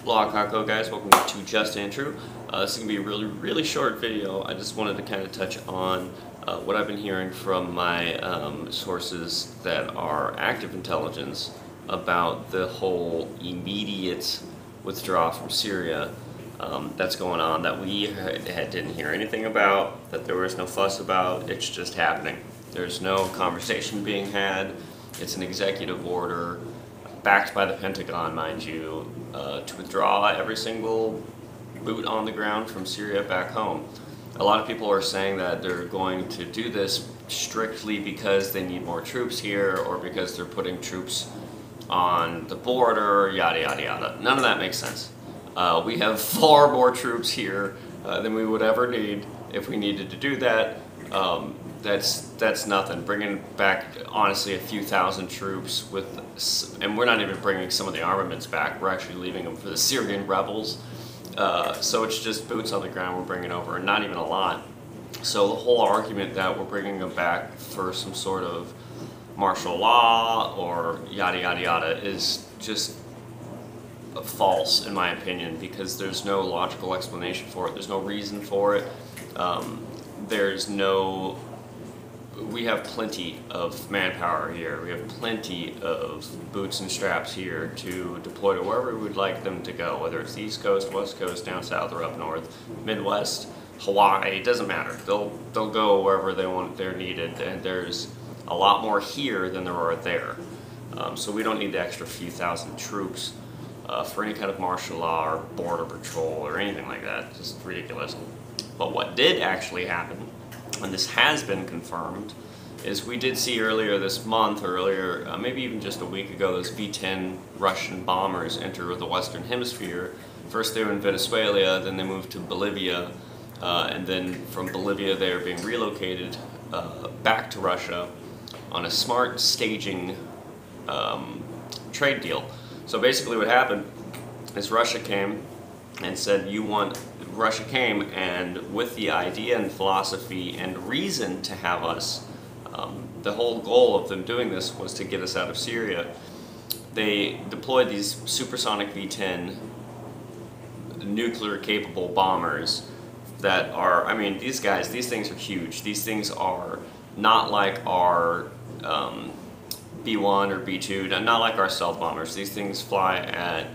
Kako guys, welcome to Just&True. This is going to be a really short video. I just wanted to kind of touch on what I've been hearing from my sources that are active intelligence about the whole immediate withdrawal from Syria that's going on, that we didn't hear anything about, that there was no fuss about. It's just happening. There's no conversation being had. It's an executive order backed by the Pentagon, mind you, to withdraw every single boot on the ground from Syria back home. A lot of people are saying that they're going to do this strictly because they need more troops here, or because they're putting troops on the border, yada yada yada. None of that makes sense. We have far more troops here than we would ever need if we needed to do that. That's nothing. Bringing back, honestly, a few thousand troops and we're not even bringing some of the armaments back. We're actually leaving them for the Syrian rebels. So it's just boots on the ground we're bringing over, and not even a lot. So the whole argument that we're bringing them back for some sort of martial law or yada yada yada is just false, in my opinion, because there's no logical explanation for it. There's no reason for it. We have plenty of manpower here. We have plenty of boots and straps here to deploy to wherever we would like them to go, whether it's the East Coast, West Coast, down south, or up north, Midwest, Hawaii. It doesn't matter. They'll go wherever they're needed, and there's a lot more here than there are there. So we don't need the extra few thousand troops for any kind of martial law or border patrol or anything like that. It's just ridiculous. But what did actually happen, and this has been confirmed, is we did see earlier this month, maybe even just a week ago, those V-10 Russian bombers enter the Western Hemisphere. First they were in Venezuela, then they moved to Bolivia, and then from Bolivia they are being relocated back to Russia on a smart staging trade deal. So basically what happened is Russia came and said, Russia came, and with the idea and philosophy and reason to have us, the whole goal of them doing this was to get us out of Syria. They deployed these supersonic V-10 nuclear capable bombers that are, I mean, these things are huge. These things are not like our B-1 or B-2, not like our stealth bombers. These things fly at,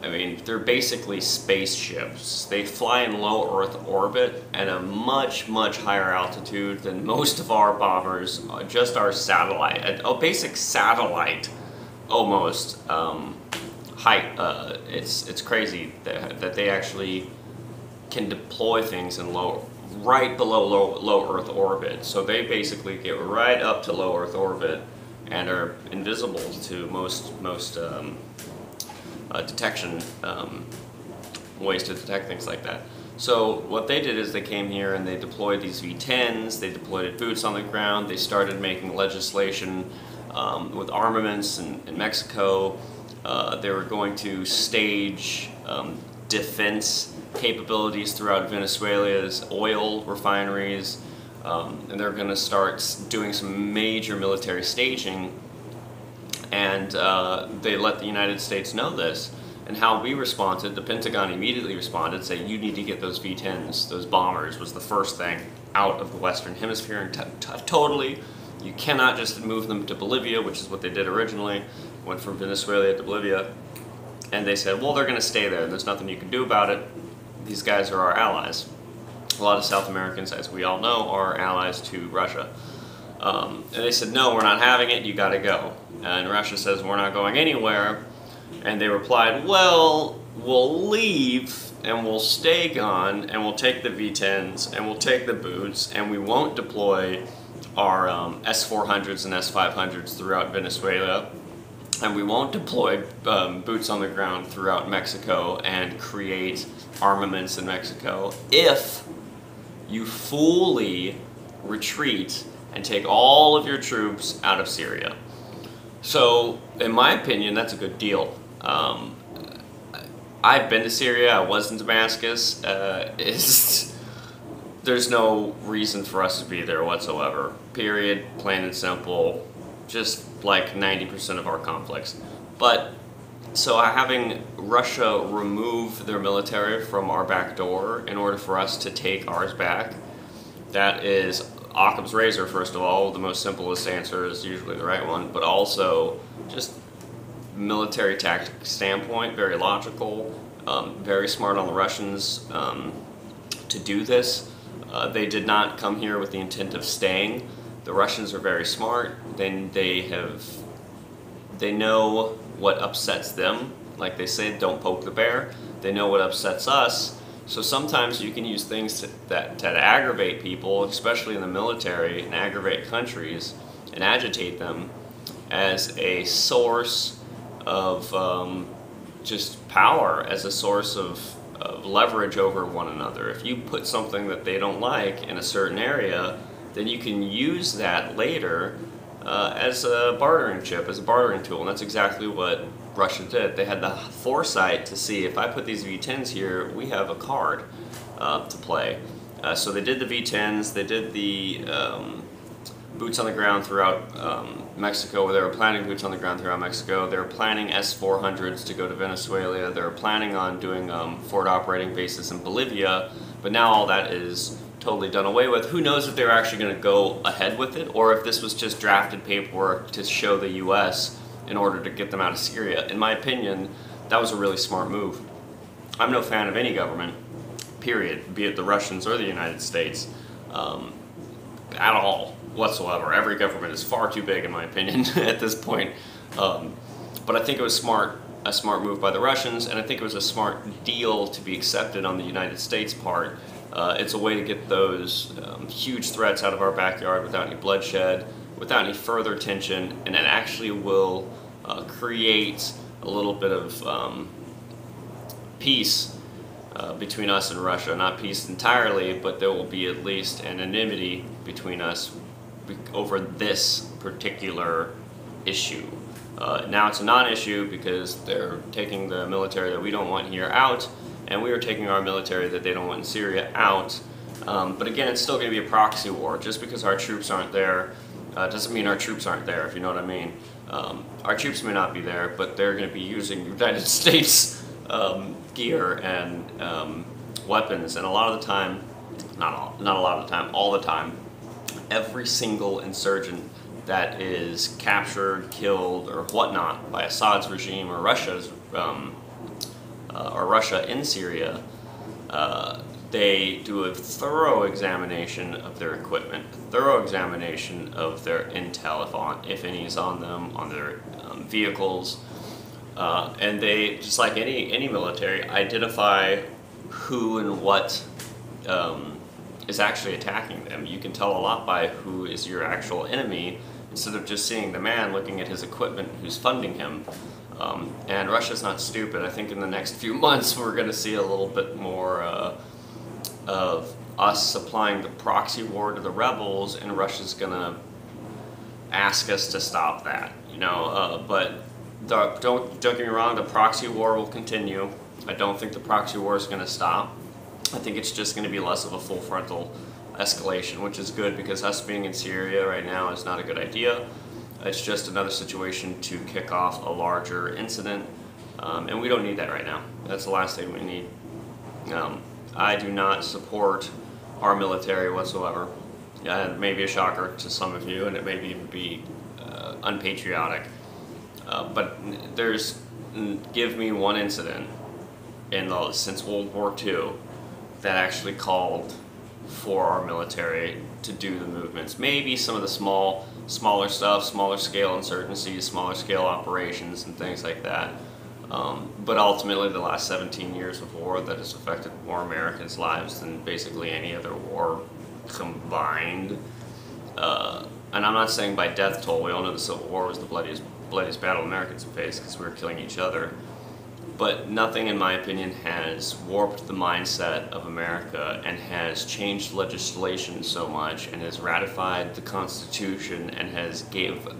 I mean, they're basically spaceships. They fly in low Earth orbit at a much higher altitude than most of our bombers, just our satellite, a basic satellite almost height. It's crazy that they actually can deploy things in right below low Earth orbit. So they basically get right up to low Earth orbit and are invisible to most detection ways to detect things like that. So what they did is they came here and they deployed these V-10s, they deployed boots on the ground, they started making legislation with armaments in Mexico. They were going to stage defense capabilities throughout Venezuela's oil refineries, and they're going to start doing some major military staging. And they let the United States know this. And how we responded, the Pentagon immediately responded, saying, you need to get those V-10s, those bombers, was the first thing out of the Western Hemisphere, and totally. You cannot just move them to Bolivia, which is what they did originally. Went from Venezuela to Bolivia. And they said, well, they're going to stay there. There's nothing you can do about it. These guys are our allies. A lot of South Americans, as we all know, are allies to Russia. And they said, no, we're not having it, you gotta go. And Russia says, we're not going anywhere. And they replied, well, we'll leave, and we'll stay gone, and we'll take the V-10s, and we'll take the boots, and we won't deploy our S-400s and S-500s throughout Venezuela, and we won't deploy boots on the ground throughout Mexico and create armaments in Mexico if you fully retreat and take all of your troops out of Syria. So, in my opinion, that's a good deal. I've been to Syria, I was in Damascus. There's no reason for us to be there whatsoever. Period, plain and simple, just like 90% of our conflicts. But So having Russia remove their military from our back door in order for us to take ours back, that is Occam's razor, first of all. The most simplest answer is usually the right one, but also just military tactic standpoint, very logical, very smart on the Russians to do this. They did not come here with the intent of staying. The Russians are very smart. They know what upsets them. Like they say, don't poke the bear. They know what upsets us. So sometimes you can use things that aggravate people, especially in the military, and aggravate countries and agitate them as a source of just power, as a source of leverage over one another. If you put something that they don't like in a certain area, then you can use that later as a bartering chip, as a bartering tool, and that's exactly what Russia did. They had the foresight to see, if I put these V10s here, we have a card to play. So they did the V10s, they did the boots on the ground throughout Mexico, where they were planning boots on the ground throughout Mexico. They were planning S-400s to go to Venezuela. They were planning on doing forward operating bases in Bolivia, but now all that is totally done away with. Who knows if they're actually going to go ahead with it, or if this was just drafted paperwork to show the U.S. in order to get them out of Syria. In my opinion, that was a really smart move. I'm no fan of any government, period, be it the Russians or the United States, at all, whatsoever. Every government is far too big, in my opinion, at this point. But I think it was a smart move by the Russians, and I think it was a smart deal to be accepted on the United States part. It's a way to get those huge threats out of our backyard without any bloodshed, without any further tension, and it actually will create a little bit of peace between us and Russia. Not peace entirely, but there will be at least anonymity between us over this particular issue. Now it's a non-issue because they're taking the military that we don't want here out, and we are taking our military that they don't want in Syria out. But again, it's still going to be a proxy war. Just because our troops aren't there doesn't mean our troops aren't there, if you know what I mean. Our troops may not be there, but they're going to be using United States gear and weapons, and a lot of the time, not a lot of the time, all the time, every single insurgent that is captured, killed, or whatnot by Assad's regime or Russia in Syria, they do a thorough examination of their equipment, a thorough examination of their intel, if any is on them, on their vehicles, and they, just like any military, identify who and what is actually attacking them. You can tell a lot by who is your actual enemy, instead of just seeing the man, looking at his equipment, who's funding him. And Russia's not stupid. I think in the next few months we're going to see a little bit more of us supplying the proxy war to the rebels, and Russia's going to ask us to stop that. But don't get me wrong, the proxy war will continue. I don't think the proxy war is going to stop. I think it's just going to be less of a full frontal escalation, which is good, because us being in Syria right now is not a good idea. It's just another situation to kick off a larger incident, and we don't need that right now. That's the last thing we need. I do not support our military whatsoever. Yeah, it may be a shocker to some of you, and it may even be unpatriotic. But give me one incident since World War II that actually called for our military to do the movements. Maybe some of the smaller stuff, smaller scale insurgencies, smaller scale operations and things like that. But ultimately the last 17 years of war that has affected more Americans' lives than basically any other war combined. And I'm not saying by death toll. We all know the Civil War was the bloodiest battle Americans have faced, because we were killing each other. But nothing, in my opinion, has warped the mindset of America and has changed legislation so much and has ratified the Constitution and has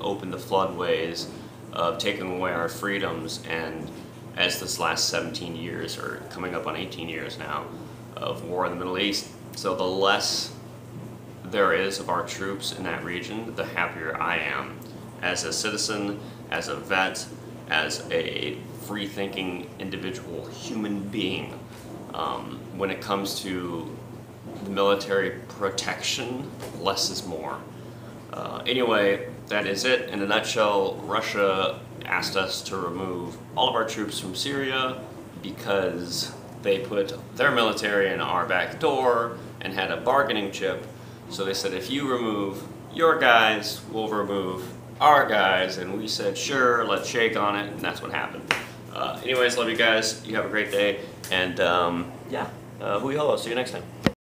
opened the floodways of taking away our freedoms, and as this last 17 years, or coming up on 18 years now, of war in the Middle East. So the less there is of our troops in that region, the happier I am. As a citizen, as a vet, as a free-thinking individual human being. When it comes to the military protection, less is more. Anyway, that is it. In a nutshell, Russia asked us to remove all of our troops from Syria because they put their military in our back door and had a bargaining chip. So they said, if you remove your guys, we'll remove our guys. And we said, sure, let's shake on it. And that's what happened. Anyways, love you guys. You have a great day. And yeah, hui holo. See you next time.